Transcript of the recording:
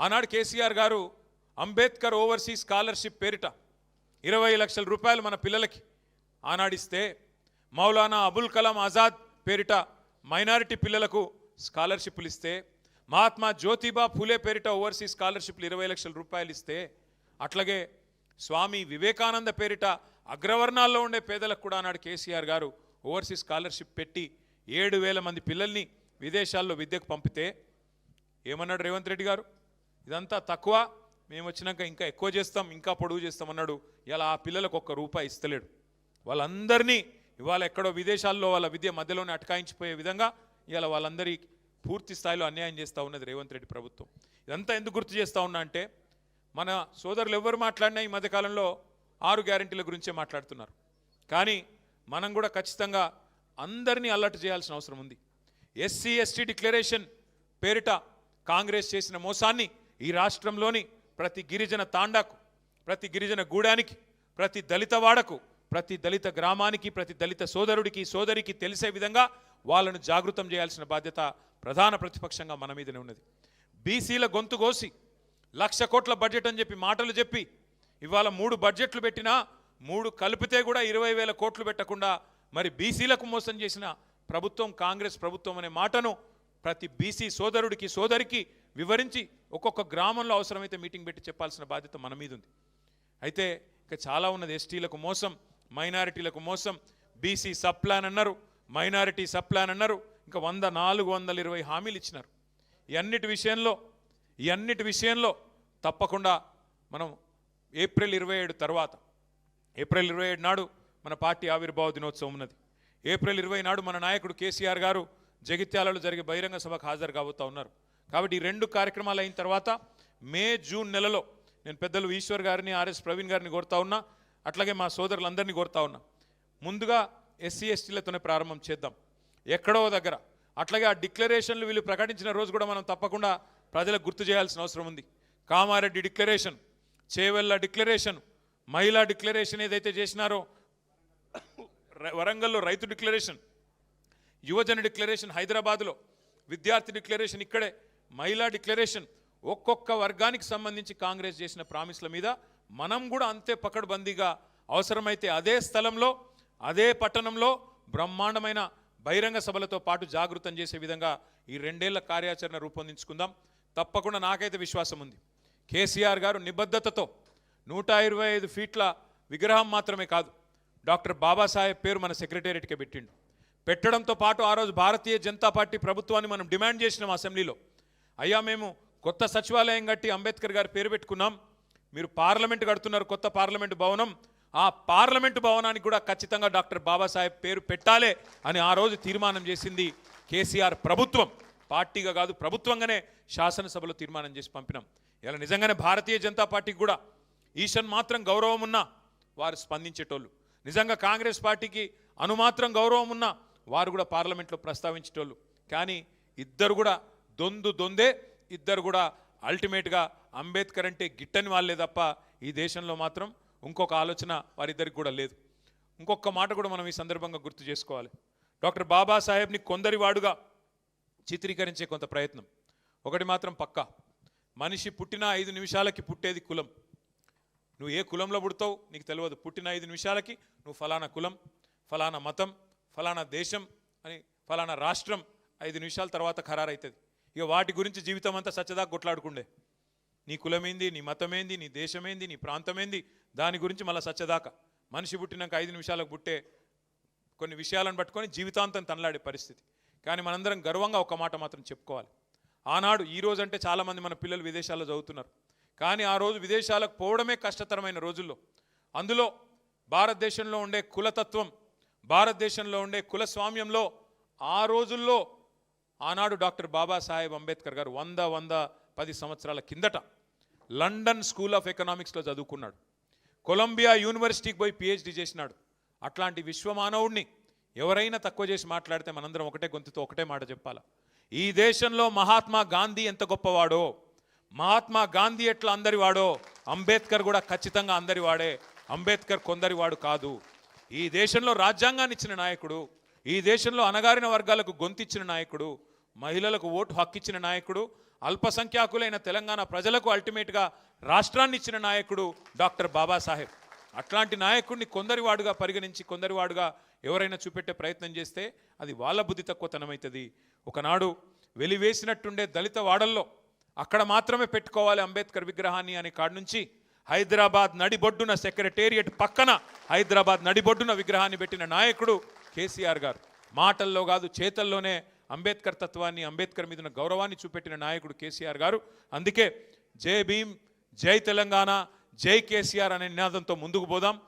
ఆనాడు కేసీఆర్ గారు Ambedkar overseas scholarship పేరిట 20 లక్షల రూపాయలు మన పిల్లలకి ఆనాడిస్తే, మౌలానా అబుల్ కలాం ఆజాద్ పేరిట మైనారిటీ పిల్లలకు స్కాలర్షిప్లు ఇస్తే, మహాత్మా జ్యోతిబా ఫూలే పేరిట ఓవర్సీస్ స్కాలర్షిప్లు 20 లక్షల రూపాయలు ఇస్తే, అట్లాగే స్వామి వివేకానంద పేరిట అగ్రవర్ణాల్లో ఉండే పేదలకు కూడా ఆనాడు కేసీఆర్ గారు ఓవర్సీస్ స్కాలర్షిప్ పెట్టి 7,000 మంది పిల్లల్ని విదేశాల్లో విద్యకు పంపితే ఏమన్నాడు రేవంత్ రెడ్డి గారు? ఇదంతా తక్కువ, మేము వచ్చినాక ఇంకా ఎక్కువ చేస్తాం, ఇంకా పొడుగు చేస్తాం అన్నాడు. ఇలా ఆ పిల్లలకు ₹1 ఇస్తలేడు. వాళ్ళందరినీ ఇవాళ ఎక్కడో విదేశాల్లో వాళ్ళ విద్య మధ్యలోనే అటకాయించిపోయే విధంగా ఇవాళ వాళ్ళందరి పూర్తి స్థాయిలో అన్యాయం చేస్తూ ఉన్నది రేవంత్ రెడ్డి ప్రభుత్వం. ఇదంతా ఎందుకు గుర్తు చేస్తూ ఉన్నా అంటే, మన సోదరులు ఎవరు మాట్లాడినా ఈ మధ్యకాలంలో 6 గ్యారెంటీల గురించే మాట్లాడుతున్నారు. కానీ మనం కూడా ఖచ్చితంగా అందరినీ అలర్ట్ చేయాల్సిన అవసరం ఉంది. ఎస్సీ ఎస్టీ డిక్లరేషన్ పేరిట కాంగ్రెస్ చేసిన మోసాన్ని ఈ రాష్ట్రంలోని ప్రతి గిరిజన తాండాకు, ప్రతి గిరిజన గూడానికి, ప్రతి దళిత వాడకు, ప్రతి దళిత గ్రామానికి, ప్రతి దళిత సోదరుడికి సోదరికి తెలిసే విధంగా వాళ్ళను జాగృతం చేయాల్సిన బాధ్యత ప్రధాన ప్రతిపక్షంగా మన మీదనే ఉన్నది. బీసీల గొంతు కోసి 1,00,000 కోట్ల బడ్జెట్ అని చెప్పి మాటలు చెప్పి ఇవాళ 3 బడ్జెట్లు పెట్టినా 3 కలిపితే కూడా 20,000 కోట్లు పెట్టకుండా మరి బీసీలకు మోసం చేసిన ప్రభుత్వం కాంగ్రెస్ ప్రభుత్వం అనే మాటను ప్రతి బీసీ సోదరుడికి సోదరికి వివరించి ఒక్కొక్క గ్రామంలో అవసరమైతే మీటింగ్ పెట్టి చెప్పాల్సిన బాధ్యత మన మీద ఉంది. అయితే ఇక చాలా ఉన్నది. ఎస్టీలకు మోసం, మైనారిటీలకు మోసం, బీసీ సబ్ ప్లాన్ అన్నారు, మైనారిటీ సబ్ ప్లాన్ అన్నారు, ఇంకా 420 హామీలు ఇచ్చినారు. ఈ అన్నిటి విషయంలో తప్పకుండా మనం ఏప్రిల్ 27 తర్వాత, ఏప్రిల్ 27 నాడు మన పార్టీ ఆవిర్భావ దినోత్సవం ఉన్నది. ఏప్రిల్ 20 నాడు మన నాయకుడు కేసీఆర్ గారు జగిత్యాలలో జరిగే బహిరంగ సభకు హాజరు కాబోతూ ఉన్నారు. కాబట్టి ఈ 2 కార్యక్రమాలు అయిన తర్వాత మే జూన్ నెలలో నేను పెద్దలు ఈశ్వర్ గారిని, ఆర్ఎస్ ప్రవీణ్ గారిని కోరుతా ఉన్నా, అట్లాగే మా సోదరులందరినీ కోరుతా ఉన్నా, ముందుగా ఎస్సీ ఎస్టీలతోనే ప్రారంభం చేద్దాం ఎక్కడో దగ్గర. అట్లాగే ఆ డిక్లరేషన్లు వీళ్ళు ప్రకటించిన రోజు కూడా మనం తప్పకుండా ప్రజలకు గుర్తు చేయాల్సిన అవసరం ఉంది. కామారెడ్డి డిక్లరేషన్, చేవెళ్ళ డిక్లరేషన్, మహిళా డిక్లరేషన్ ఏదైతే చేసినారో, వరంగల్లో రైతు డిక్లరేషన్, యువజన డిక్లరేషన్ హైదరాబాద్లో, విద్యార్థి డిక్లరేషన్ ఇక్కడే, మహిళా డిక్లరేషన్, ఒక్కొక్క వర్గానికి సంబంధించి కాంగ్రెస్ చేసిన ప్రామిస్ల మీద మనం కూడా అంతే పకడ్బందీగా అవసరమైతే అదే స్థలంలో అదే పట్టణంలో బ్రహ్మాండమైన బహిరంగ సభలతో పాటు జాగృతం చేసే విధంగా ఈ 2 ఏళ్ల కార్యాచరణ రూపొందించుకుందాం. తప్పకుండా నాకైతే విశ్వాసం ఉంది. కేసీఆర్ గారు నిబద్ధతతో 125 ఫీట్ల విగ్రహం మాత్రమే కాదు, డాక్టర్ బాబాసాహెబ్ పేరు మన సెక్రటేరియట్కే పెట్టిండు. పెట్టడంతో పాటు ఆ రోజు భారతీయ జనతా పార్టీ ప్రభుత్వాన్ని మనం డిమాండ్ చేసినాం అసెంబ్లీలో. అయ్యా, మేము కొత్త సచివాలయం కట్టి అంబేద్కర్ గారి పేరు పెట్టుకున్నాం, మీరు పార్లమెంట్ కడుతున్నారు, కొత్త పార్లమెంటు భవనం, ఆ పార్లమెంటు భవనానికి కూడా ఖచ్చితంగా డాక్టర్ బాబాసాహెబ్ పేరు పెట్టాలి అని ఆ రోజు తీర్మానం చేసింది కేసీఆర్ ప్రభుత్వం. పార్టీగా కాదు, ప్రభుత్వంగానే శాసనసభలో తీర్మానం చేసి పంపినాం. ఇలా నిజంగానే భారతీయ జనతా పార్టీకి కూడా ఈషన్ మాత్రం గౌరవం ఉన్నా వారు స్పందించేటోళ్ళు, నిజంగా కాంగ్రెస్ పార్టీకి అనుమాత్రం గౌరవం ఉన్నా వారు కూడా పార్లమెంట్లో ప్రస్తావించేటోళ్ళు. కానీ ఇద్దరు కూడా దొందే, ఇద్దరు కూడా అల్టిమేట్గా అంబేద్కర్ అంటే గిట్టని వాళ్ళే తప్ప ఈ దేశంలో మాత్రం ఇంకొక ఆలోచన వారిద్దరికి కూడా లేదు. ఇంకొక మాట కూడా మనం ఈ సందర్భంగా గుర్తు చేసుకోవాలి. డాక్టర్ బాబాసాహెబ్ని కొందరివాడుగా చిత్రీకరించే కొంత ప్రయత్నం. ఒకటి మాత్రం పక్కా, మనిషి పుట్టిన 5 నిమిషాలకి పుట్టేది కులం. నువ్వు ఏ కులంలో పుడతావు నీకు తెలియదు. పుట్టిన 5 నిమిషాలకి నువ్వు ఫలానా కులం, ఫలానా మతం, ఫలానా దేశం అని, ఫలానా రాష్ట్రం 5 నిమిషాల తర్వాత ఖరారైతుంది. ఇక వాటి గురించి జీవితం అంతా సచ్చదాకా కొట్లాడుకుండే. నీ కులమేంది, నీ మతమేంది, నీ దేశమేంది, నీ ప్రాంతమేంది, దాని గురించి మళ్ళీ సచ్చదాకా. మనిషి పుట్టినాక 5 నిమిషాలకు పుట్టే కొన్ని విషయాలను పట్టుకొని జీవితాంతం తనలాడే పరిస్థితి. కానీ మనందరం గర్వంగా ఒక మాట మాత్రం చెప్పుకోవాలి. ఆనాడు, ఈ రోజు అంటే చాలామంది మన పిల్లలు విదేశాల్లో చదువుతున్నారు, కానీ ఆ రోజు విదేశాలకు పోవడమే కష్టతరమైన రోజుల్లో, అందులో భారతదేశంలో ఉండే కులతత్వం, భారతదేశంలో ఉండే కులస్వామ్యంలో ఆ రోజుల్లో ఆనాడు డాక్టర్ బాబాసాహెబ్ అంబేద్కర్ గారు 110 సంవత్సరాల కిందట లండన్ స్కూల్ ఆఫ్ ఎకనామిక్స్లో చదువుకున్నాడు. కొలంబియా యూనివర్సిటీకి పోయి పిహెచ్డి చేసినాడు. అట్లాంటి విశ్వమానవుడిని ఎవరైనా తక్కువ చేసి మాట్లాడితే మనందరం ఒకటే గొంతుతో ఒకటే మాట చెప్పాలా, ఈ దేశంలో మహాత్మా గాంధీ ఎంత గొప్పవాడో, మహాత్మా గాంధీ ఎట్లా అందరివాడో, అంబేద్కర్ కూడా ఖచ్చితంగా అందరివాడే. అంబేద్కర్ కొందరివాడు కాదు. ఈ దేశంలో రాజ్యాంగాన్ని ఇచ్చిన నాయకుడు, ఈ దేశంలో అణగారిన వర్గాలకు గొంతిచ్చిన నాయకుడు, మహిళలకు ఓటు హక్కిచ్చిన నాయకుడు, అల్పసంఖ్యాకులైన తెలంగాణ ప్రజలకు అల్టిమేట్గా రాష్ట్రాన్ని ఇచ్చిన నాయకుడు డాక్టర్ బాబాసాహెబ్. అట్లాంటి నాయకుడిని కొందరివాడుగా పరిగణించి కొందరివాడుగా ఎవరైనా చూపెట్టే ప్రయత్నం చేస్తే అది వాళ్ళ బుద్ధి తక్కువతనమవుతుంది. ఒకనాడు వెలివేసినట్టుండే దళిత వాడల్లో అక్కడ మాత్రమే పెట్టుకోవాలి అంబేద్కర్ విగ్రహాన్ని అనే కాడ నుంచి హైదరాబాద్ నడిబొడ్డున సెక్రటేరియట్ పక్కన హైదరాబాద్ నడిబొడ్డున విగ్రహాన్ని పెట్టిన నాయకుడు కేసీఆర్ గారు. మాటల్లో కాదు చేతల్లోనే అంబేద్కర్ తత్వాన్ని, అంబేద్కర్ మీద గౌరవాన్ని చూపెట్టిన నాయకుడు కేసీఆర్ గారు. అందుకే జై భీమ్, జై తెలంగాణ, జై కేసీఆర్ అనే నినాదంతో ముందుకు పోదాం.